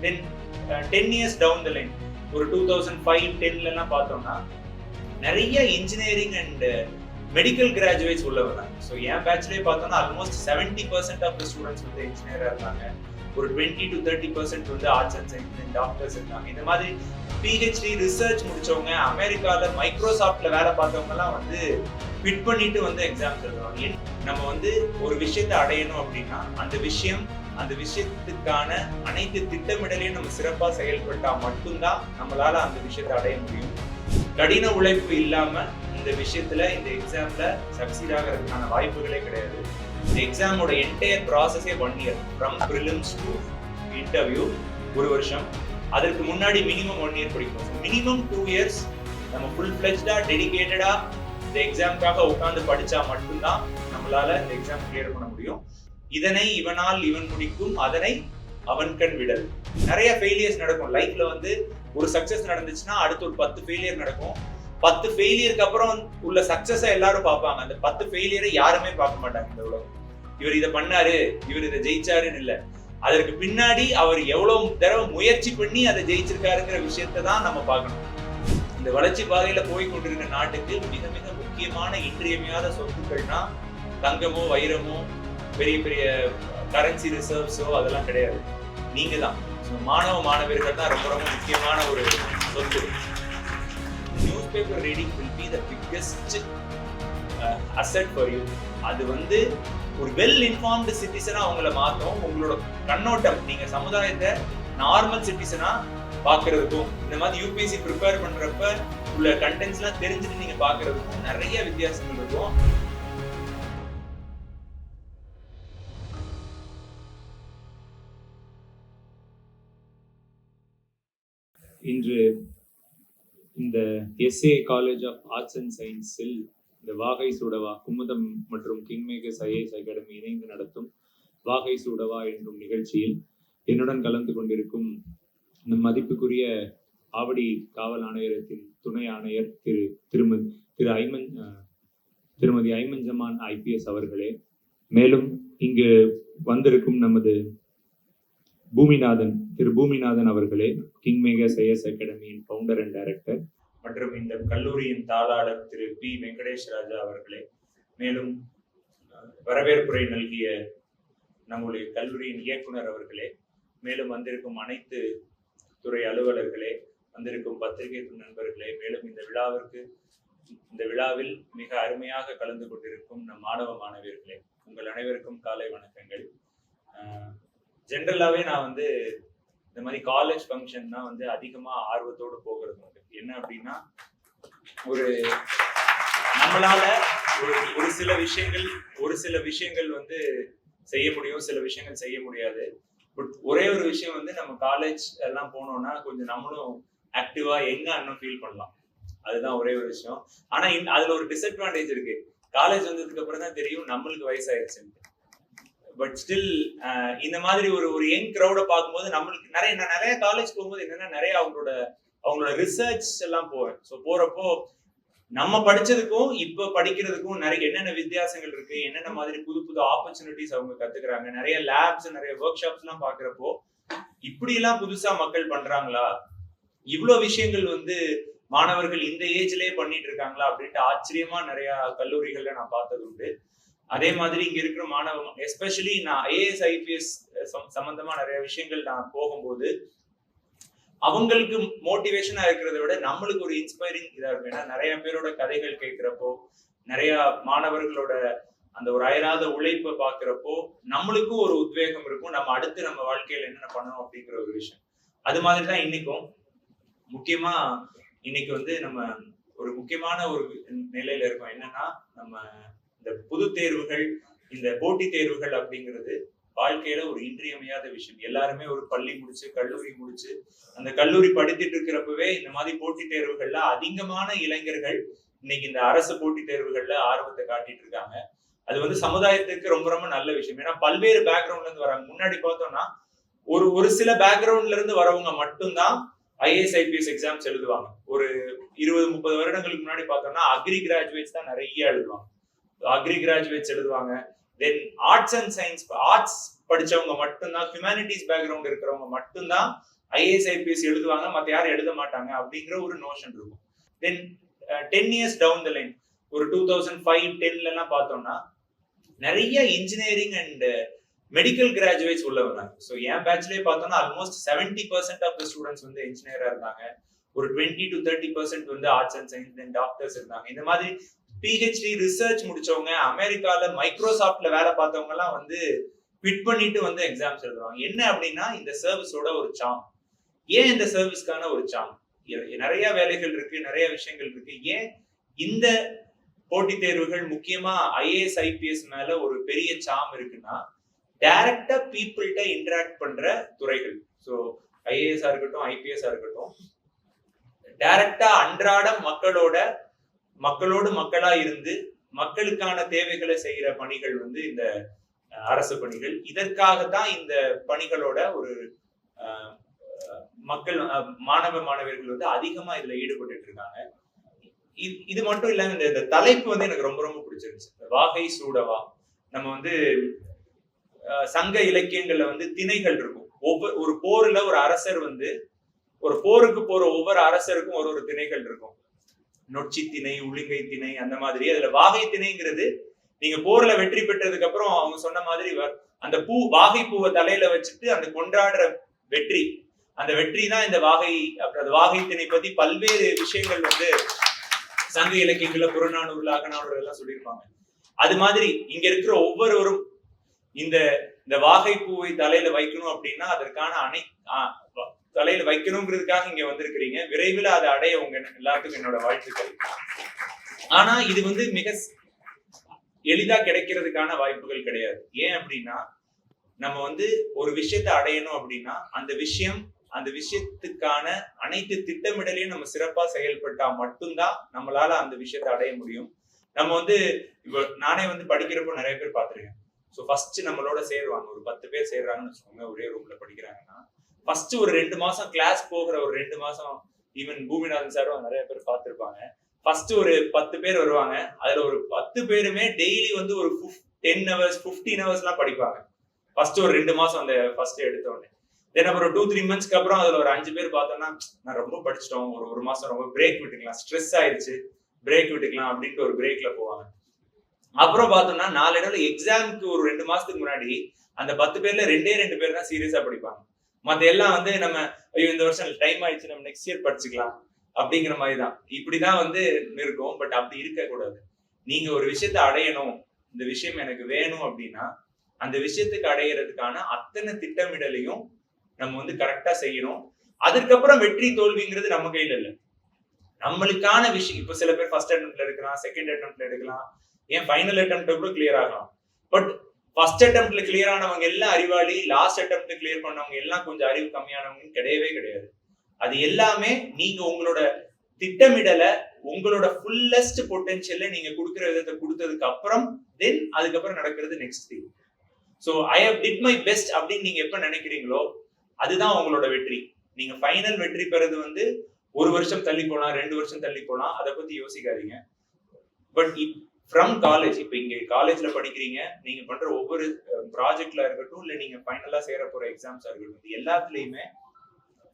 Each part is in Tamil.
Then 10 years down the line ஒரு 2005-10 பார்த்தோம்னா நிறைய இன்ஜினியரிங் அண்ட் மெடிக்கல் கிராஜுவேட்ஸ் உள்ள வராங்க. ஸோ என் பேட்ச்லேயே பார்த்தோம்னா ஆல்மோஸ்ட் 70% ஆஃப் த ஸ்டூடெண்ட்ஸ் வந்து இன்ஜினியராக இருக்காங்க. ஒரு 20 to 30% வந்து ஆர்ட்ஸ் அண்ட் சயின்ஸ் டாக்டர்ஸ் இருக்காங்க. இந்த மாதிரி பிஹெச்டி ரிசர்ச் முடிச்சவங்க, அமெரிக்காவில் மைக்ரோசாஃப்ட்ல வேலை பார்த்தவங்க எல்லாம் வந்து ஃபிட் பண்ணிட்டு வந்து எக்ஸாம்ஸ் எழுதுவாங்க. நம்ம வந்து ஒரு விஷயத்தை அடையணும் அப்படின்னா அந்த விஷயத்துக்கான அனைத்து திட்டமிடலையும் நம்ம சிறப்பாக செயல்பட்டா மட்டும்தான் நம்மளால அந்த விஷயத்தை அடைய முடியும். கடின உழைப்பு இல்லாம இந்த விஷயத்துல இந்த எக்ஸாம்ல சக்சீட் ஆகிறதுக்கான வாய்ப்புகளே கிடையாது. இந்த எக்ஸாமோட என்டையர் ப்ராசஸே 1 year, from prelims to interview 1 வருஷம். அதற்கு முன்னாடி மினிமம் 1 year படிக்கணும். மினிமம் 2 years நம்ம ஃபுல் ஃபிளெஜ்டா டெடிகேட்டடா இந்த எக்ஸாமுக்காக உட்கார்ந்து படிச்சா மட்டும்தான் நம்மளால இந்த எக்ஸாம் கிளியர் பண்ண முடியும். இதனை இவனால் இவன் முடிக்கும், அதனை அவன் கண் விடல். நிறைய ஃபெயிலியர்ஸ் நடக்கும் லைஃப்ல. வந்து ஒரு சக்சஸ் நடந்துச்சுன்னா அடுத்து ஒரு 10 ஃபெயிலியர் நடக்கும். 10 ஃபெயிலியருக்கு அப்புறம் உள்ள சக்சஸை எல்லாரும் பார்ப்பாங்க. அந்த 10 ஃபெயிலியரை யாருமே பார்க்க மாட்டாங்க இந்த உலகம். இவர் இதை பண்ணாரு, இவர் இதை ஜெயிச்சாருன்னு இல்லை. அதற்கு பின்னாடி அவர் எவ்வளவு தடவை முயற்சி பண்ணி அதை ஜெயிச்சிருக்காருங்கிற விஷயத்தை தான் நம்ம பார்க்கணும். இந்த வளர்ச்சி பாதையில போய் கொண்டிருக்கிற நாட்டுக்கு மிக மிக முக்கியமான இன்றியமையாத சொத்துக்கள்னா தங்கமோ வைரமோ பெரிய பெரிய கரன்சி ரிசர்வ்ஸோ அதெல்லாம் கிடையாது. நீங்க தான் மாணவர்கள் தான் ரொம்ப ரொம்ப முக்கியமான ஒரு சொத்து. News paper reading will be the biggest asset for you. அது வந்து ஒரு வெல் இன்ஃபார்ம்டு சிட்டிசனா அவங்கள மாற்றும். உங்களோட கண்ணோட்டம் நீங்க சமுதாயத்தை நார்மல் சிட்டிசனா பாக்குறதுக்கும் இந்த மாதிரி யூபிஎஸ்சி ப்ரிப்பேர் பண்றப்ப உள்ள கண்டென்ட்ஸ்லாம் தெரிஞ்சுட்டு நீங்க பாக்குறதுக்கும் நிறைய வித்தியாசங்கள் இருக்கும். இன்று இந்த SA college of arts and சயின்ஸில் இந்த வாகை சூடவா குமுதம் மற்றும் கிங்மேக்கர்ஸ் ஐஏஎஸ் அகாடமி இணைந்து நடத்தும் வாகை சூடவா என்னும் நிகழ்ச்சியில் என்னுடன் கலந்து கொண்டிருக்கும் நம் மதிப்புக்குரிய ஆவடி காவல் ஆணையரத்தின் துணை ஆணையர் திருமதி ஐமன் ஜமான் ஐபிஎஸ் அவர்களே, மேலும் இங்கு வந்திருக்கும் நமது திரு பூமிநாதன் அவர்களே, கிங்மேக்கர்ஸ் ஐஏஎஸ் அகாடமியின் ஃபவுண்டர் அண்ட் டைரக்டர், மற்றும் இந்த கல்லூரியின் தாளாளர் திரு பி வெங்கடேஷ் ராஜா அவர்களே, மேலும் வரவேற்புரை நல்கிய நம்முடைய கல்லூரியின் இயக்குனர் அவர்களே, மேலும் வந்திருக்கும் அனைத்து துறை அலுவலர்களே, வந்திருக்கும் பத்திரிகை நண்பர்களே, மேலும் இந்த விழாவில் மிக அருமையாக கலந்து கொண்டிருக்கும் நம் மாணவ மாணவியர்களே, உங்கள் அனைவருக்கும் காலை வணக்கங்கள். ஜென்ரலாவே நான் வந்து இந்த மாதிரி காலேஜ் ஃபங்க்ஷன்னா வந்து அதிகமா ஆர்வத்தோடு போகிறது உண்டு. என்ன அப்படின்னா, ஒரு நம்மளால ஒரு சில விஷயங்கள் வந்து செய்ய முடியும், சில விஷயங்கள் செய்ய முடியாது. பட் ஒரே ஒரு விஷயம் வந்து நம்ம காலேஜ் எல்லாம் போனோம்னா கொஞ்சம் நம்மளும் ஆக்டிவா இன்னும் ஃபீல் பண்ணலாம். அதுதான் ஒரே ஒரு விஷயம். ஆனா அதுல ஒரு டிஸ்அட்வான்டேஜ் இருக்கு. காலேஜ் வந்ததுக்கு அப்புறம் தான் தெரியும் நம்மளுக்கு வயசாயிருச்சுன்னு. பட் ஸ்டில் இந்த மாதிரி ஒரு யங் க்ரௌட பார்க்கும்போது நம்மளுக்கு நிறைய காலேஜ் போகும்போது என்னன்னா நிறைய அவங்களோட ரிசர்ச் எல்லாம் போவேன். ஸோ போறப்போ நம்ம படிச்சதுக்கும் இப்ப படிக்கிறதுக்கும் நிறைய என்னென்ன வித்தியாசங்கள் இருக்கு, என்னென்ன மாதிரி புது புது ஆப்பர்ச்சுனிட்டிஸ் அவங்க கத்துக்கிறாங்க, நிறைய லேப்ஸ் நிறைய ஒர்க் ஷாப்ஸ் எல்லாம் பாக்குறப்போ இப்படி எல்லாம் புதுசா மக்கள் பண்றாங்களா, இவ்வளவு விஷயங்கள் வந்து மாணவர்கள் இந்த ஏஜ்லயே பண்ணிட்டு இருக்காங்களா அப்படின்ட்டு ஆச்சரியமா நிறைய கல்லூரிகள்ல நான் பார்த்தது உண்டு. அதே மாதிரி இங்க இருக்கிற மாணவ எஸ்பெஷலி நான் ஐஏஎஸ் ஐபிஎஸ் சம்பந்தமா நிறைய விஷயங்கள் நான் போகும்போது அவங்களுக்கு மோட்டிவேஷனா இருக்கிறத விட நம்மளுக்கு ஒரு இன்ஸ்பைரிங் இதா இருக்கும். ஏன்னா நிறைய பேரோட கதைகள் கேட்கிறப்போ, நிறைய மாணவர்களோட அந்த ஒரு அயராத உழைப்பை பாக்குறப்போ நம்மளுக்கும் ஒரு உத்வேகம் இருக்கும். நம்ம அடுத்து நம்ம வாழ்க்கையில என்னென்ன பண்ணணும் அப்படிங்கிற ஒரு விஷயம். அது மாதிரிதான் முக்கியமா இன்னைக்கு வந்து நம்ம ஒரு முக்கியமான ஒரு நிலையில இருக்கோம். என்னன்னா, நம்ம இந்த பொது தேர்வுகள், இந்த போட்டி தேர்வுகள் அப்படிங்கிறது வாழ்க்கையில ஒரு இன்றியமையாத விஷயம். எல்லாருமே ஒரு பள்ளி முடிச்சு கல்லூரி முடிச்சு அந்த கல்லூரி படித்துட்டு இருக்கிறப்பவே இந்த மாதிரி போட்டி தேர்வுகள்ல அதிகமான இளைஞர்கள் இன்னைக்கு இந்த அரசு போட்டி தேர்வுகள்ல ஆர்வத்தை காட்டிட்டு இருக்காங்க. அது வந்து சமுதாயத்துக்கு ரொம்ப ரொம்ப நல்ல விஷயம். ஏன்னா பல்வேறு பேக்ரவுண்ட்ல இருந்து வராங்க. முன்னாடி பார்த்தோம்னா ஒரு சில பேக்ரவுண்ட்ல இருந்து வரவங்க மட்டும்தான் ஐஏஎஸ் ஐபிஎஸ் எக்ஸாம்ஸ் எழுதுவாங்க. ஒரு 20-30 வருடங்களுக்கு முன்னாடி பார்த்தோம்னா அக்ரி கிராஜுவேட்ஸ் தான் நிறைய எழுதுவாங்க. Then arts and science, arts படிச்சவங்க மட்டும்தான், ஹியூமானிட்டிஸ் பேக்ரவுண்ட் இருக்கிறவங்க மட்டும்தான் ஐஏஎஸ் ஐபிஎஸ் எழுதுவாங்க, மற்ற யாரும் எழுத மாட்டாங்க அப்படிங்கிற ஒரு நோஷன் இருக்கும். தென் 10 இயர்ஸ் டவுன் த லைன், ஒரு 2005-10 பார்த்தோம்னா நிறைய இன்ஜினியரிங் அண்ட் மெடிக்கல் கிராஜுவேட்ஸ் உள்ள வந்தாங்க. ஸோ என் பேட்ச்லேயே பார்த்தோம்னா ஆல்மோஸ்ட் 70% ஆஃப் த ஸ்டூடெண்ட்ஸ் வந்து இன்ஜினியரா இருந்தாங்க. ஒரு 20 to 30% வந்து arts and science, then doctors இருந்தாங்க. இந்த மாதிரி பிஹெச்டி ரிசர்ச் முடிச்சவங்க, அமெரிக்கால மைக்ரோசாஃப்ட்ல வேலை பார்த்தவங்க எல்லாம் வந்து குவிட் பண்ணிட்டு வந்து எக்ஸாம்ஸ் எழுதுவாங்க. என்ன அப்படின்னா இந்த சர்வீஸோட ஒரு சாம். ஏன் இந்த சர்வீஸ்க்கான ஒரு சாம்? நிறைய வேலைகள் இருக்கு, நிறைய விஷயங்கள் இருக்கு. ஏன் இந்த போட்டித் தேர்வுகள் முக்கியமா ஐஏஎஸ் ஐபிஎஸ் மேல ஒரு பெரிய சாம் இருக்குன்னா, டைரக்டா பீப்புள்கிட்ட இன்டராக்ட் பண்ற துறைகள். ஸோ ஐஏஎஸ் இருக்கட்டும், ஐபிஎஸ் இருக்கட்டும், டைரக்டா அன்றாடம் மக்களோடு மக்களா இருந்து மக்களுக்கான தேவைகளை செய்யற பணிகள் வந்து இந்த அரசு பணிகள். இதற்காகத்தான் இந்த பணிகளோட ஒரு மக்கள் மாணவர்கள் வந்து அதிகமா இதுல ஈடுபட்டு இருக்காங்க. இது மட்டும் இல்லாம இந்த தலைப்பு வந்து எனக்கு ரொம்ப ரொம்ப பிடிச்சிருந்துச்சு. வாகை சூடவா. நம்ம வந்து சங்க இலக்கியங்கள்ல வந்து திணைகள் இருக்கும். ஒரு போர்ல ஒரு அரசர் வந்து, ஒரு போருக்கு போற ஒவ்வொரு அரசருக்கும் ஒரு திணைகள் இருக்கும். நொச்சி திணை, உளிங்கை திணை, அந்த மாதிரி. அதுல வாகை திணைங்கிறது நீங்க போர்ல வெற்றி பெற்றதுக்கு அப்புறம் அவங்க சொன்ன மாதிரி அந்த வாகை பூவை தலையில வச்சுட்டு அந்த கொண்டாடுற வெற்றி, அந்த வெற்றி தான் இந்த வாகை. அப்புறம் வாகை திணை பத்தி பல்வேறு விஷயங்கள் வந்து சங்க இலக்கியங்கள்ல, புறநானூறுல, அகநானூறு எல்லாம் சொல்லியிருப்பாங்க. அது மாதிரி இங்க இருக்கிற ஒவ்வொருவரும் இந்த வாகை பூவை தலையில வைக்கணும் அப்படின்னா அதற்கான தலையில வைக்கணுங்கிறதுக்காக இங்க வந்திருக்கிறீங்க. விரைவில் அதை அடைய உங்க எல்லாத்துக்கும் என்னோட வாழ்த்துக்கள். ஆனா இது வந்து மிக எளிதா கிடைக்கிறதுக்கான வாய்ப்புகள் கிடையாது. ஏன் அப்படின்னா, நம்ம வந்து ஒரு விஷயத்தை அடையணும் அப்படின்னா அந்த விஷயத்துக்கான அனைத்து திட்டமிடலையும் நம்ம சிறப்பா செயல்பட்டா மட்டும்தான் நம்மளால அந்த விஷயத்தை அடைய முடியும். நம்ம வந்து இப்போ நானே வந்து படிக்கிறப்போ நிறைய பேர் பார்த்திருக்கேன். ஸோ ஃபர்ஸ்ட் நம்மளோட சேருவாங்க, ஒரு 10 பேர் சேர்றாங்கன்னு வச்சுக்கோங்க, ஒரே ரூம்ல படிக்கிறாங்கன்னா ஃபர்ஸ்ட் ஒரு 2 மாசம் கிளாஸ் போகிற ஒரு 2 மாசம், ஈவன் பூமிநாதன் சாரும் நிறைய பேர் பார்த்திருப்பாங்க. ஃபர்ஸ்ட் ஒரு 10 பேர் வருவாங்க. அதுல ஒரு 10 பேருமே டெய்லி வந்து ஒரு 10 hours 15 hours எல்லாம் படிப்பாங்க. ஃபர்ஸ்ட் ஒரு 2 மாசம் அந்த ஃபர்ஸ்ட் எடுத்த உடனே. தென் அப்புறம் 2-3 monthsக்கு அப்புறம் அதுல ஒரு 5 பேர் பார்த்தோம்னா, நான் ரொம்ப படிச்சிட்டோம், ஒரு மாசம் ரொம்ப பிரேக் விட்டுக்கலாம், ஸ்ட்ரெஸ் ஆயிடுச்சு, பிரேக் விட்டுக்கலாம் அப்படின்ட்டு ஒரு பிரேக்ல போவாங்க. அப்புறம் பார்த்தோம்னா நாளடைவுல எக்ஸாமுக்கு ஒரு 2 மாசத்துக்கு முன்னாடி அந்த 10 பேர்ல 2 பேர் தான் சீரியஸா படிப்பாங்க. மத்த எல்லாம் வந்து நம்ம ஐயோ இந்த வருஷம் டைம் ஆயிடுச்சு, நம்ம நெக்ஸ்ட் இயர் படிச்சுக்கலாம் அப்படிங்கிற மாதிரி தான். இப்படிதான் வந்து இருக்கும். பட் அப்படி இருக்க கூடாது. நீங்க ஒரு விஷயத்தை அடையணும், இந்த விஷயம் எனக்கு வேணும் அப்படின்னா அந்த விஷயத்துக்கு அடையிறதுக்கான அத்தனை திட்டமிடலையும் நம்ம வந்து கரெக்டா செய்யணும். அதுக்கப்புறம் வெற்றி தோல்விங்கிறது நம்ம கையில இல்லை. நம்மளுக்கான விஷயம், இப்ப சில பேர் ஃபர்ஸ்ட் அட்டெம்ப்ட்ல எடுக்கலாம், செகண்ட் அட்டெம்ப்ட்ல எடுக்கலாம், ஏன் ஃபைனல் அட்டெம்ப்ட் கூட கிளியர் ஆகலாம். பட் ஃபர்ஸ்ட் அட்டெம்ப்ட்ல கிளியர் ஆனவங்க எல்லாம் அறிவாளி, லாஸ்ட் அட்டெம்ப்ட் கிளியர் பண்ணவங்க எல்லாம் கொஞ்சம் அறிவு கம்மியானவங்க கிடையவே கிடையாது. அது எல்லாமே நீங்க உங்களோட திட்டமிடலை, உங்களோட ஃபுல்லஸ்ட் பொட்டன்ஷியல்ல நீங்க கொடுக்குற விதத்தை கொடுத்ததுக்கு அப்புறம் தென் அதுக்கப்புறம் நடக்கிறது next thing. So I how did my best அப்படின்னு நீங்க எப்ப நினைக்கிறீங்களோ அதுதான் உங்களோட வெற்றி. நீங்க ஃபைனல் வெற்றி பெறது வந்து 1 வருஷம் தள்ளி போலாம், 2 வருஷம் தள்ளி போலாம், அதை பத்தி யோசிக்காதீங்க. பட் ஃப்ரம் காலேஜ், இப்ப இங்க காலேஜ்ல படிக்கிறீங்க, நீங்க பண்ற ஒவ்வொரு ப்ராஜெக்ட்ல இருக்கட்டும், இல்ல நீங்க ஃபைனலா சேர போற எக்ஸாம்ஸா இருக்கட்டும், எல்லாத்துலயுமே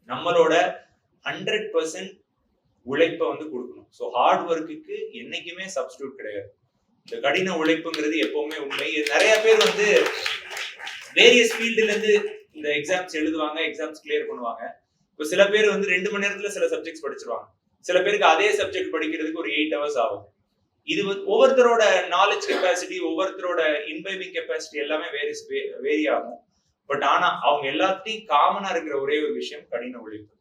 நம்மளோட 100% உழைப்பை வந்து கொடுக்கணும். ஸோ ஹார்ட் ஒர்க்குக்கு என்னைக்குமே சப்ஸ்டியூட் கிடையாது. இந்த கடின உழைப்புங்கிறது எப்பவுமே உண்மை. நிறைய பேர் வந்து வேரியஸ் ஃபீல்டுல இருந்து இந்த எக்ஸாம்ஸ் எழுதுவாங்க, எக்ஸாம்ஸ் கிளியர் பண்ணுவாங்க. இப்போ சில பேர் வந்து 2 மணி நேரத்துல சில சப்ஜெக்ட்ஸ் படிச்சிருவாங்க. சில பேருக்கு அதே சப்ஜெக்ட் படிக்கிறதுக்கு ஒரு 8 hours ஆகும். இது ஒவ்வொருத்தரோட நாலேஜ் கெப்பாசிட்டி, ஒவ்வொருத்தரோட இன்பைபிங் கெப்பாசிட்டி எல்லாமே வேரி ஆகும். பட் ஆனா அவங்க எல்லாத்தையும் காமனா இருக்கிற ஒரே ஒரு விஷயம் கடின உழைப்பு.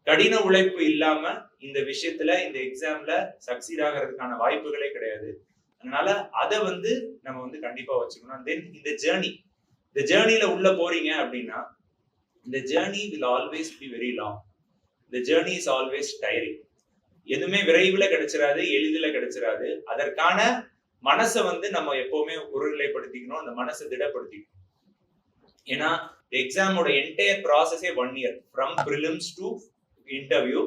கடின உழைப்பு இல்லாம இந்த விஷயத்துல, இந்த எக்ஸாம்ல சக்சீட் ஆகிறதுக்கான வாய்ப்புகளே கிடையாது. அதனால அதை வந்து நம்ம வந்து கண்டிப்பா வச்சுக்கணும். தென் இந்த ஜேர்னில உள்ள போறீங்க அப்படின்னா, இந்த journey will always be very long. The journey is always tiring. எதுவுமே விரைவில் கிடைச்சிடாது, எளிதில் கிடைச்சிடாது. அதற்கான மனசை வந்து நம்ம எப்பவுமே ஒருநிலைப்படுத்திக்கணும், அந்த மனசை திடப்படுத்திக்கணும். ஏன்னா எக்ஸாமோட என்டையர் ப்ராசஸே 1 year, from prelims to interview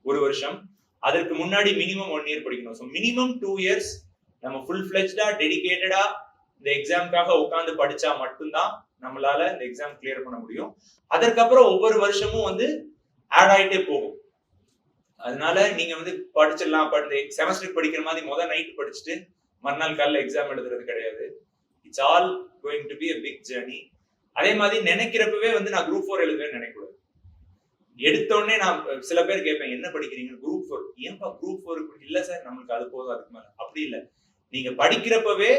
1 வருஷம். அதற்கு முன்னாடி மினிமம் 1 year படிக்கணும். ஸோ மினிமம் 2 years நம்ம ஃபுல் ஃபிளெஜ்டா, டெடிகேட்டடா இந்த எக்ஸாமுக்காக உட்காந்து படிச்சா மட்டும்தான் நம்மளால இந்த எக்ஸாம் கிளியர் பண்ண முடியும். அதற்கப்புறம் ஒவ்வொரு வருஷமும் வந்து ஆட் ஆயிட்டே போகும். அதனால நீங்க வந்து படிச்சிடலாம், செமஸ்டருக்கு படிக்கிற மாதிரி நைட் படிச்சுட்டு மறுநாள் காலையில் எக்ஸாம் எழுதுறது கிடையாது. It's all going to be a big journey. அதே மாதிரி நினைக்கிறப்பவே வந்து நான் குரூப் 4 எழுதுவேன்னு நினைக்கூடாது. எடுத்தோடனே நான் சில பேர் கேட்பேன், என்ன படிக்கிறீங்க? குரூப் 4. ஏன்பா குரூப் 4? இல்ல சார், நம்மளுக்கு அது போதும், அதுக்கு மேல. அப்படி இல்லை, நீங்க படிக்கிறப்பவே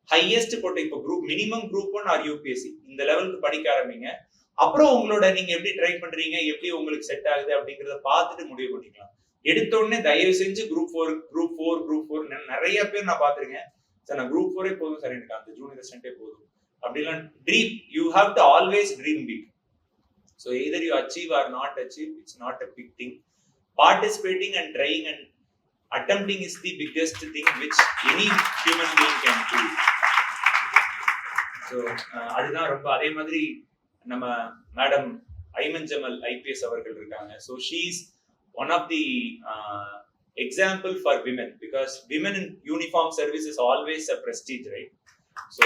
ஹையஸ்ட் போட்டு இப்போ மினிமம் குரூப் 1 ஆர் யூபிஎஸ்சி இந்த லெவலுக்கு படிக்க ஆரம்பிங்க. அப்புறம் உங்களோட நீங்க எப்படி ட்ரை பண்றீங்க, எப்படி உங்களுக்கு செட் ஆகுது அப்படிங்கறத பார்த்துட்டு முடிவு பண்ணிக்கலாம். எடுத்த உடனே தயவு செஞ்சு குரூப் 4 நிறைய பேர் நான் பாத்திருக்கேன். சார் நான் குரூப் 4 போதும் சார், எனக்கு அந்த ஜூனியர் அசிஸ்டன்டே போதும் அப்படிலாம். Dream, you have to always dream big. So either you achieve or not achieve, it's not a big thing. Participating and trying and attempting is the biggest thing which any human being can do. So அதுதான் ரொம்ப. அதே மாதிரி நம்ம மேடம் ஐமன் ஜமல் IPS அவர்கள் இருக்காங்க. So she is one of the example for women, because women in uniform service is always a prestige, right? So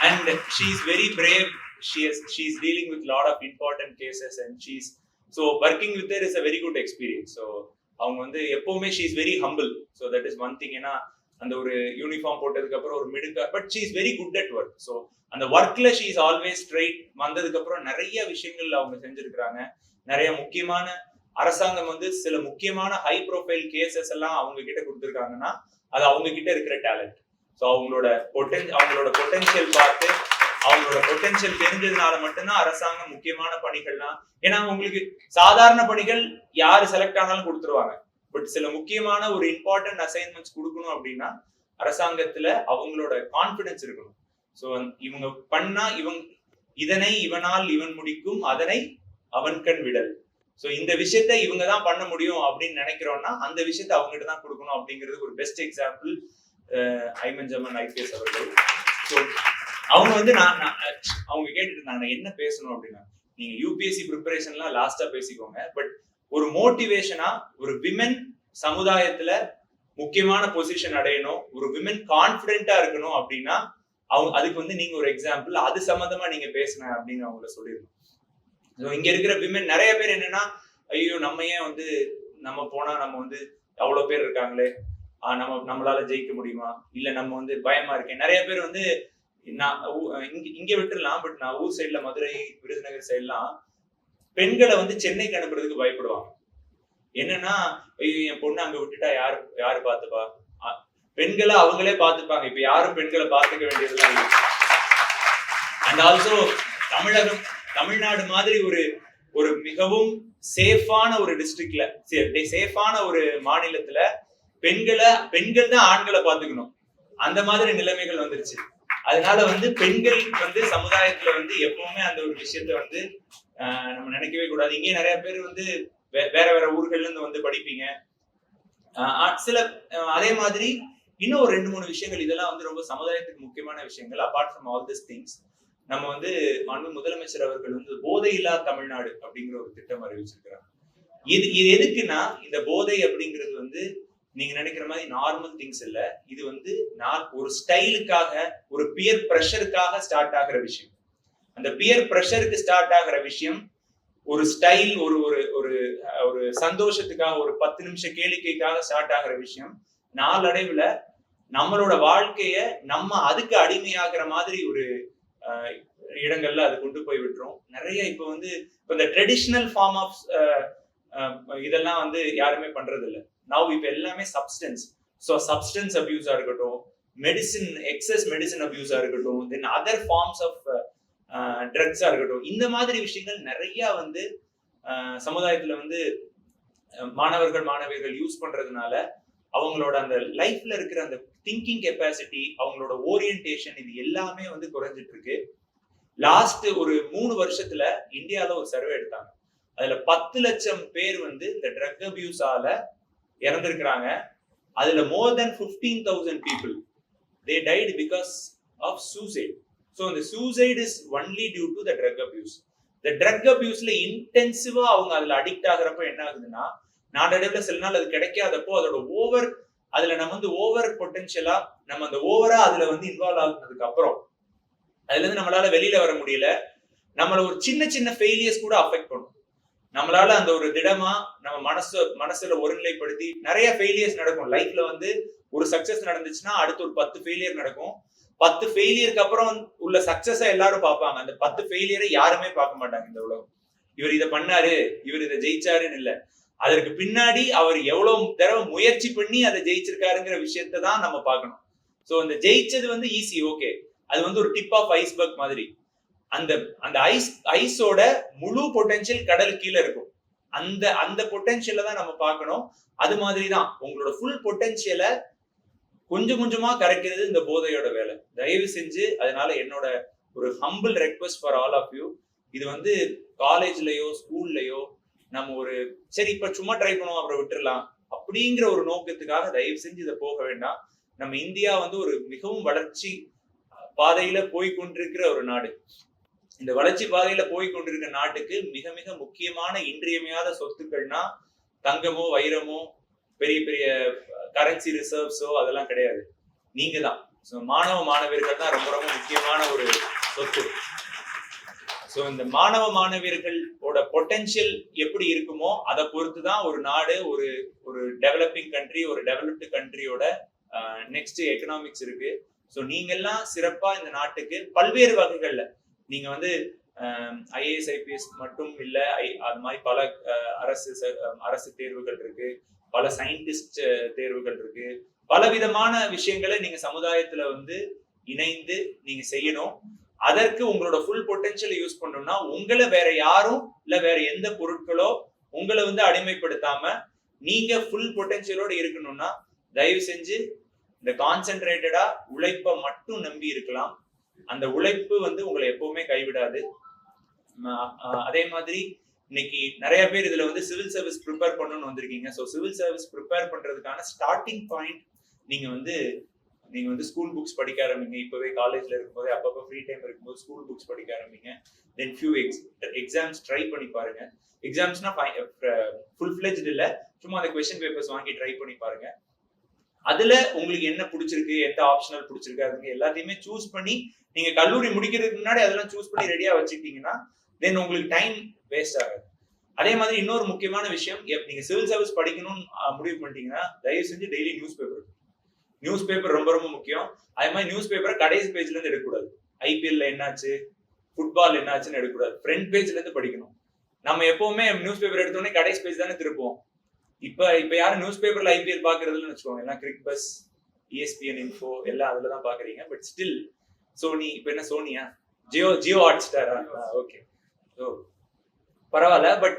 and she is very brave. She is dealing with a lot of important cases and so working with her is a very good experience. So அவங்க வந்து எப்பவுமே she is very humble. So that is one thing. ஏன்னா அந்த ஒரு யூனிஃபார்ம் போட்டதுக்கு அப்புறம் ஒரு மிடுக்கா, but she is very good at work. So அந்த ஒர்க்ல she is always straight. வந்ததுக்கு அப்புறம் நிறைய விஷயங்கள் அவங்க செஞ்சிருக்காங்க. நிறைய முக்கியமான அரசாங்கம் வந்து சில முக்கியமான ஹை ப்ரொஃபைல் கேசஸ் எல்லாம் அவங்க கிட்ட கொடுத்துருக்காங்கன்னா அது அவங்க கிட்ட இருக்கிற டேலண்ட். ஸோ அவங்களோட பொட்டன்ஷியல் பார்த்து, அவங்களோட பொட்டன்ஷியல் தெரிஞ்சதுனால மட்டும்தான் அரசாங்கம் முக்கியமான பணிகள்லாம், ஏன்னா உங்களுக்கு சாதாரண பணிகள் யாரு செலக்ட் ஆனாலும் கொடுத்துருவாங்க. பட் சில முக்கியமான ஒரு இம்பார்ட்டன்ட் அசைன்மெண்ட்ஸ் கொடுக்கணும் அப்படின்னா அரசாங்கத்துல அவங்களோட கான்பிடன்ஸ் இருக்கணும். ஸோ இவங்க பண்ணா இதனை இவனால் இவன் முடிக்கும், அதனை அவன் கண் விடல். ஸோ இந்த விஷயத்த இவங்க தான் பண்ண முடியும் அப்படின்னு நினைக்கிறோம்னா அந்த விஷயத்த அவங்ககிட்ட தான் கொடுக்கணும் அப்படிங்கிறது ஒரு best example Ayman Jamal IPS அவர்கள். ஸோ அவங்க வந்து அவங்க கேட்டுட்டு இருந்தாங்க என்ன பேசணும் அப்படின்னா, நீங்க UPSC ப்ரிப்பரேஷன்லாம் லாஸ்டா பேசிக்கோங்க, பட் ஒரு மோட்டிவேஷனா ஒரு விமென் சமுதாயத்துல முக்கியமான பொசிஷன் அடையணும், ஒரு விமென் கான்பிடென்டா இருக்கணும் அப்படின்னா அதுக்கு வந்து நீங்க ஒரு எக்ஸாம்பிள், அது சம்பந்தமா நீங்க பேசுன அப்படின்னு அவங்கள சொல்லிருக்கோம். இங்க இருக்கிற விமென் நிறைய பேர் என்னன்னா, ஐயோ நம்ம ஏன் வந்து நம்ம போனா நம்ம வந்து அவ்வளவு பேர் இருக்காங்களே, நம்மளால ஜெயிக்க முடியுமா, இல்ல நம்ம வந்து பயமா இருக்கேன். நிறைய பேர் வந்து நான் இங்க விட்டுடலாம், பட் நான் ஊர் சைட்ல மதுரை விருதுநகர் சைட்லாம் பெண்களை வந்து சென்னைக்கு அனுப்புறதுக்கு பயப்படுவாங்க. என்னன்னா, ஐயோ என் பொண்ணு அங்க விட்டுட்டா யாரு பாத்துப்பா, பெண்களை அவங்களே பாத்துப்பாங்க. இப்ப யாரும் பெண்களை பாத்துக்க வேண்டியதுலாம் இல்லை. அண்ட் ஆல்சோ தமிழ்நாடு மாதிரி ஒரு மிகவும் சேஃபான ஒரு டிஸ்ட்ரிக்ட்ல, சேஃபான ஒரு மாநிலத்துல பெண்கள் தான் ஆண்களை பாத்துக்கணும், அந்த மாதிரி நிலைமைகள் வந்துருச்சு. அதனால வந்து பெண்கள் வந்து சமுதாயத்துல வந்து எப்பவுமே அந்த ஒரு விஷயத்த வந்து நம்ம நினைக்கவே கூடாது. இங்கே நிறைய பேர் வந்து வேற ஊர்கள்ல இருந்து வந்து படிப்பீங்க. சில அதே மாதிரி இன்னும் ஒரு 2-3 விஷயங்கள், இதெல்லாம் வந்து ரொம்ப சமுதாயத்துக்கு முக்கியமான விஷயங்கள். Apart from all this things, நம்ம வந்து மாண்பு முதலமைச்சர் அவர்கள் வந்து போதையில்லா தமிழ்நாடு அப்படிங்கிற ஒரு திட்டம் அறிவிச்சிருக்கிறாங்க. இது எதுக்குன்னா, இந்த போதை அப்படிங்கிறது வந்து நீங்க நினைக்கிற மாதிரி நார்மல் திங்ஸ் இல்ல. இது வந்து ஒரு ஸ்டைலுக்காக, ஒரு பியர் பிரஷருக்காக ஸ்டார்ட் ஆகிற விஷயம். அந்த பியர் பிரஷருக்கு ஸ்டார்ட் ஆகிற விஷயம் ஒரு ஸ்டைல், ஒரு சந்தோஷத்துக்காக, ஒரு 10 நிமிஷ கேளிக்கைக்காக ஸ்டார்ட் ஆகிற விஷயம் நாளடைவுல நம்மளோட வாழ்க்கைய நம்ம அதுக்கு அடிமையாகிற மாதிரி ஒரு இடங்கள்ல அது கொண்டு போய் விட்டுரும். நிறைய இப்ப இந்த ட்ரெடிஷனல் ஃபார்ம் ஆஃப் இதெல்லாம் வந்து யாருமே பண்றது இல்லை. நவ் இப்ப எல்லாமே சப்ஸ்டன்ஸ். ஸோ சப்ஸ்டன்ஸ் அபியூஸா இருக்கட்டும், எக்ஸஸ் மெடிசின் அபியூஸா இருக்கட்டும், தென் அதர் ஃபார்ம்ஸ் ஆஃப் ட்ரக்ஸா இருக்கட்டும், இந்த மாதிரி விஷயங்கள் நிறைய வந்து சமுதாயத்துல வந்து மாணவிகள் யூஸ் பண்றதுனால அவங்களோட அந்த லைஃப்ல இருக்கிற அந்த திங்கிங் கெப்பாசிட்டி, அவங்களோட ஓரியன்டேஷன், இது எல்லாமே வந்து குறைஞ்சிட்டு இருக்கு. லாஸ்ட் ஒரு 3 வருஷத்துல இந்தியால ஒரு சர்வே எடுத்தாங்க. அதுல 10 லட்சம் பேர் வந்து இந்த ட்ரக் அபியூஸால இறந்திருக்கிறாங்க. அதுல more than 15,000 people they died because of suicide. So the suicide is only due to the drug abuse. The drug abuseல இன்டென்சிவா அவங்க அதுல அடிக்ட் ஆகுறப்ப என்ன ஆகுதுன்னா, நாளடைவுல சில நாள் அது கிடைக்காதப்போ அதோட ஓவர் அதுல நம்ம வந்து ஓவர் பொட்டன்ஷியலா நம்ம அந்த ஓவரா அதுல வந்து இன்வால்வ் ஆகுனதுக்கு அப்புறம் அதுல இருந்து நம்மளால வெளியில வர முடியல. நம்மள ஒரு சின்ன சின்ன ஃபெயிலியர்ஸ் கூட அஃபெக்ட் பண்ணும். நம்மளால அந்த ஒரு திடமா நம்ம மனசுல ஒருநிலைப்படுத்தி நிறைய ஃபெயிலியர்ஸ் நடக்கும் லைஃப்ல. வந்து ஒரு சக்சஸ் நடந்துச்சுன்னா அடுத்து ஒரு 10 ஃபெயிலியர் நடக்கும். 10 ஃபெயிலியருக்கு அப்புறம் உள்ள சக்சஸ எல்லாரும் பார்ப்பாங்க. அந்த 10 ஃபெயிலியரை யாருமே பார்க்க மாட்டாங்க இந்த உலகம். இவர் இதை பண்ணாரு, இவர் இதை ஜெயிச்சாருன்னு இல்ல. அதற்கு பின்னாடி அவர் எவ்வளவு தடவை முயற்சி பண்ணி அதை ஜெயிச்சிருக்காருங்கிற விஷயத்தை தான் நம்ம பார்க்கணும். சோ அந்த ஜெயிச்சது வந்து ஈஸி, ஓகே. அது வந்து ஒரு டிப் ஆஃப் ஐஸ்பர்க் மாதிரி. அந்த அந்த ஐஸோட முழு பொட்டன்ஷியல் கடல் கீழே இருக்கும். அந்த அந்த பொட்டன்ஷியலை தான் நம்ம பார்க்கணும். அது மாதிரி தான் உங்களோட ஃபுல் பொட்டன்ஷியலை கொஞ்சம் கொஞ்சமா கரைக்கிறது இந்த போதையோட வேலை. தயவு செஞ்சு அதனால என்னோட ஒரு humble request for all of you, இது வந்து காலேஜ்லயோ ஸ்கூல்லயோ நம்ம ஒரு சரி இப்ப சும்மா ட்ரை பண்ணுவோம் அப்புறம் விட்டுறலாம் அப்படிங்கிற ஒரு நோக்கத்துக்காக தயவு செஞ்சு இதை போக வேண்டாம். நம்ம இந்தியா வந்து ஒரு மிகவும் வளர்ச்சி பாதையில போய் கொண்டிருக்கிற ஒரு நாடு. இந்த வளர்ச்சி பாதையில போய் கொண்டிருக்கிற நாட்டுக்கு மிக மிக முக்கியமான இன்றியமையாத சொத்துக்கள்னா தங்கமோ வைரமோ பெரிய பெரிய கரன்சி ரிசர்வ்ஸோ அதெல்லாம் கிடையாது, நீங்க தான். மாணவ மாணவியர்கள் தான் ரொம்ப ரொம்ப முக்கியமான ஒரு சொத்து. ஸோ இந்த மாணவ மாணவியர்களோட பொட்டன்ஷியல் எப்படி இருக்குமோ அதை பொறுத்து தான் ஒரு நாடு, ஒரு ஒரு டெவலப்பிங் கண்ட்ரி, ஒரு டெவலப்டு கண்ட்ரியோட நெக்ஸ்ட் எக்கனாமிக்ஸ் இருக்கு. ஸோ நீங்க எல்லாம் சிறப்பா இந்த நாட்டுக்கு பல்வேறு வகைகள்ல நீங்க வந்து ஐஏஎஸ் ஐபிஎஸ் மட்டும் இல்ல, அது மாதிரி பல அரசு தேர்வுகள் இருக்கு, பல சயின்டிஸ்ட் தேர்வுகள் இருக்கு, பல விதமான விஷயங்களை நீங்க சமுதாயத்துல வந்து இணைந்து நீங்க செய்யணும். அதற்கு உங்களோட ஃபுல் பொட்டன்ஷியல் யூஸ் பண்ணணும்னா உங்களை வேற யாரும் இல்ல வேற எந்த பொருட்களோ உங்களை வந்து அடிமைப்படுத்தாம நீங்க ஃபுல் பொட்டன்ஷியலோட இருக்கணும்னா தயவு செஞ்சு இந்த கான்சென்ட்ரேட்டடா உழைப்பை மட்டும் நம்பி இருக்கலாம். அந்த உழைப்பு வந்து உங்களை எப்பவுமே கைவிடாது. அதே மாதிரி இன்னைக்கு நிறைய பேர் இதுல வந்து சிவில் சர்வீஸ் ப்ரிப்பேர் பண்ணணும்னு வந்திருக்கீங்க. ஸோ சிவில் சர்வீஸ் ப்ரிப்பேர் பண்றதுக்கான ஸ்டார்டிங் பாயிண்ட் நீங்க வந்து ஸ்கூல் புக்ஸ் படிக்க ஆரம்பிங்க. இப்பவே காலேஜ்ல இருக்கும்போது அப்பப்போ ஃப்ரீ டைம் இருக்கும்போது ஸ்கூல் புக்ஸ் படிக்க ஆரம்பிங்க. தென் ஃபியூ எக்ஸாம்ஸ் ட்ரை பண்ணி பாருங்க. எக்ஸாம்ஸ்னா ஃபுல் ஃபிளெஜ்டு இல்ல, சும்மா அந்த கொஸ்டின் பேப்பர்ஸ் வாங்கி ட்ரை பண்ணி பாருங்க. அதுல உங்களுக்கு என்ன பிடிச்சிருக்கு, எந்த ஆப்ஷனல் பிடிச்சிருக்கு, அதுக்கு எல்லாத்தையுமே சூஸ் பண்ணி நீங்க கல்லூரி முடிக்கிறதுக்கு முன்னாடி அதெல்லாம் சூஸ் பண்ணி ரெடியா வச்சுக்கிட்டீங்கன்னா தென் உங்களுக்கு டைம் வேஸ்ட் ஆகாது. அதே மாதிரி இன்னொரு முக்கியமான விஷயம், நீங்க சிவில் சர்வீஸ் படிக்கணும்னு முடிவு பண்ணிட்டீங்கன்னா தயவு செஞ்சு டெய்லி நியூஸ் பேப்பர் ரொம்ப ரொம்ப முக்கியம். அதே மாதிரி நியூஸ் பேப்பரை கடைசி பேஜ்ல இருந்து எடுக்கக்கூடாது. ஐபிஎல்ல என்னாச்சு, ஃபுட்பால் என்னாச்சுன்னு எடுக்கக்கூடாது, ஃப்ரண்ட் பேஜ்ல இருந்து படிக்கணும். நம்ம எப்பவுமே நியூஸ் பேப்பர் எடுத்தோடனே கடைசி பேஜ் தானே திருப்போம். இப்ப யாரும் நியூஸ் பேப்பர்ல ஐபிஎல் பாக்குறதுன்னு வச்சுக்கோங்க, எல்லாம் கிரிக் பஸ், ESPN இன்ஃபோ எல்லாம் அதுலதான் பாக்குறீங்க. பட் ஸ்டில் சோனி, இப்ப என்ன சோனியா, ஜியோ ஹாட் ஸ்டாரா, ஓகே, பரவாயில்ல. பட்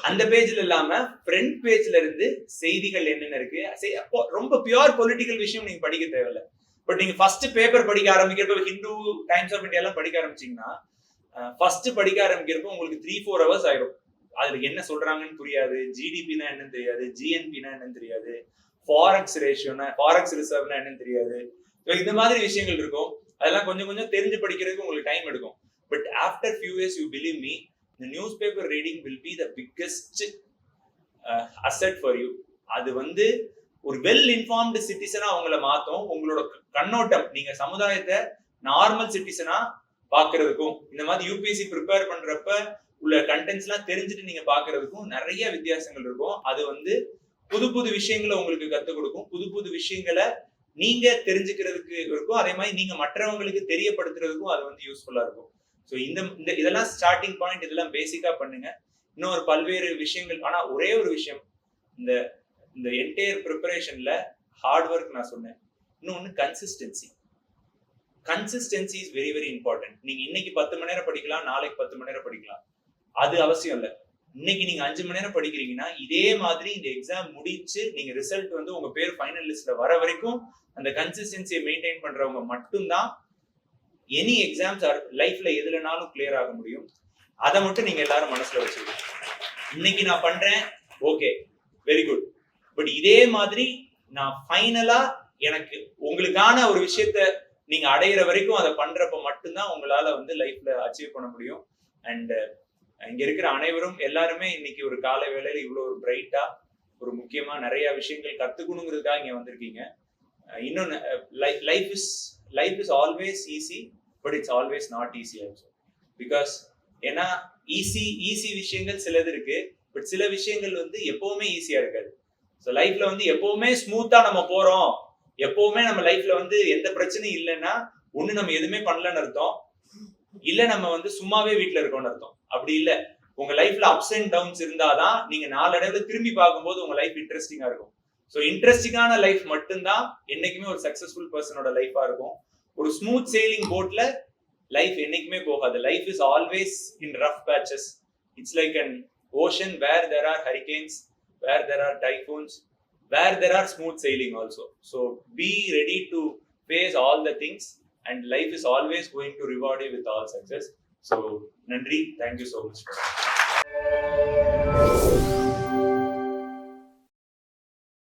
அந்த பேஜ்ல இல்லாம ஃப்ரண்ட் பேஜ்ல இருந்து செய்திகள் என்னென்ன இருக்கு, ரொம்ப பியூர் பொலிட்டிக்கல் விஷயம் நீங்க படிக்க தேவையில்ல. பட் நீங்க ஃபர்ஸ்ட் பேப்பர் படிக்க ஆரம்பிக்கிறப்ப ஹிந்து, டைம்ஸ் ஆஃப் இந்தியா எல்லாம் படிக்க ஆரம்பிச்சீங்கன்னா ஃபர்ஸ்ட் படிக்க ஆரம்பிக்கிறப்ப உங்களுக்கு 3-4 hours ஆயிரும். அதுல என்ன சொல்றாங்கன்னு புரியாது, ஜிடிபினா என்னன்னு தெரியாது, ஜிஎன்பினா என்னன்னு தெரியாது, ஃபாரெக்ஸ் ரேஷியோனா, ஃபாரெக்ஸ் ரிசர்வ்னா என்னன்னு தெரியாது. இந்த மாதிரி விஷயங்கள் இருக்கும். அதெல்லாம் கொஞ்சம் கொஞ்சம் தெரிஞ்சு படிக்கிறதுக்கு உங்களுக்கு டைம் எடுக்கும். But after few years you believe me, the newspaper reading will be the biggest asset for you. அது வந்து ஒரு வெல் இன்ஃபார்ம்டு சிட்டிசனா அவங்கள மாத்தும். உங்களோட கண்ணோட்டம், நீங்க சமுதாயத்தை நார்மல் சிட்டிசனா பாக்குறதுக்கும் இந்த மாதிரி யூபிஎஸ்சி ப்ரிப்பேர் பண்றப்ப உள்ள கண்டென்ட்ஸ் எல்லாம் தெரிஞ்சுட்டு நீங்க பாக்குறதுக்கும் நிறைய வித்தியாசங்கள் இருக்கும். அது வந்து புது புது விஷயங்களை உங்களுக்கு கத்துக் கொடுக்கும், புது புது விஷயங்களை நீங்க தெரிஞ்சுக்கிறதுக்கு இருக்கும். அதே மாதிரி நீங்க மற்றவங்களுக்கு தெரியப்படுத்துறதுக்கும் அது வந்து யூஸ்ஃபுல்லா இருக்கும். ஸோ இதெல்லாம் ஸ்டார்டிங் பாயிண்ட், இதெல்லாம் பேசிக்கா பண்ணுங்க. இன்னொரு பல்வேறு விஷயங்கள். ஆனா ஒரே ஒரு விஷயம், இந்த என்டையர் ப்ரிப்பரேஷன்ல ஹார்ட் ஒர்க் நான் சொன்னேன். இன்னொன்னு consistency is very very important. நீங்க இன்னைக்கு 10 மணி நேரம் படிக்கலாம், நாளைக்கு 10 மணி நேரம் படிக்கலாம், அது அவசியம் இல்லை. இன்னைக்கு நீங்க 5 மணி நேரம் படிக்கிறீங்கன்னா இதே மாதிரி இந்த எக்ஸாம் முடிச்சு நீங்க ரிசல்ட் வந்து உங்க பேர் ஃபைனல் லிஸ்ட்ல வர வரைக்கும் அந்த கன்சிஸ்டன்சியை மெயின்டைன் பண்றவங்க மட்டும்தான் எனி எக்ஸாம்ஸ் லைஃப்ல எதுலனாலும் கிளியர் ஆக முடியும். அதை மட்டும் நீங்க எல்லாரும் மனசுல வச்சுக்கணும். இன்னைக்கு நான் பண்றேன், ஓகே, வெரி குட். பட் இதே மாதிரி நான் ஃபைனலா எனக்கு உங்களுக்கான ஒரு விஷயத்த நீங்க அடையிற வரைக்கும் அதை பண்றப்ப மட்டும்தான் உங்களால வந்து லைஃப்ல அச்சீவ் பண்ண முடியும். அண்ட் இங்க இருக்கிற அனைவரும் எல்லாருமே இன்னைக்கு ஒரு காலை வேளையில இவ்வளவு ஒரு பிரைட்டா ஒரு முக்கியமா நிறைய விஷயங்கள் கத்துக்கணுங்கிறதுக்காக இங்க வந்திருக்கீங்க. இன்னொன்னு, life is always easy, but it's always not easy also. Because ஏன்னா ஈஸி விஷயங்கள் சிலது இருக்கு, பட் சில விஷயங்கள் வந்து எப்பவுமே ஈஸியா இருக்காது. ஸோ லைஃப்ல வந்து எப்பவுமே ஸ்மூத்தா நம்ம போறோம், எப்பவுமே நம்ம லைஃப்ல வந்து எந்த பிரச்சனையும் இல்லைன்னா ஒண்ணு நம்ம எதுவுமே பண்ணலன்னு அர்த்தம், இல்ல நம்ம வந்து சும்மாவே வீட்டுல இருக்கோம்னு அர்த்தம். அப்படி இல்ல, உங்க லைஃப்ல அப்ஸ் அண்ட் டவுன்ஸ் இருந்தாதான் நீங்க நாளடைவுல திரும்பி பார்க்கும்போது உங்க லைஃப் இன்ட்ரெஸ்டிங்கா இருக்கும். ஸோ இன்ட்ரெஸ்டிங்கான லைஃப் மட்டும்தான் என்னைக்குமே ஒரு சக்சஸ்ஃபுல் பர்சனோட லைஃபா இருக்கும். ஒரு ஸ்மூத் செயிலிங் போட்ல லைஃப் என்னைக்குமே போகாது. Life is always in rough patches. It's like an ocean where there are hurricanes, where there are typhoons, where there are smooth sailing also. So be ready to face all the things, and life is always going to reward you with all success. So Nandri, thank you so much for that.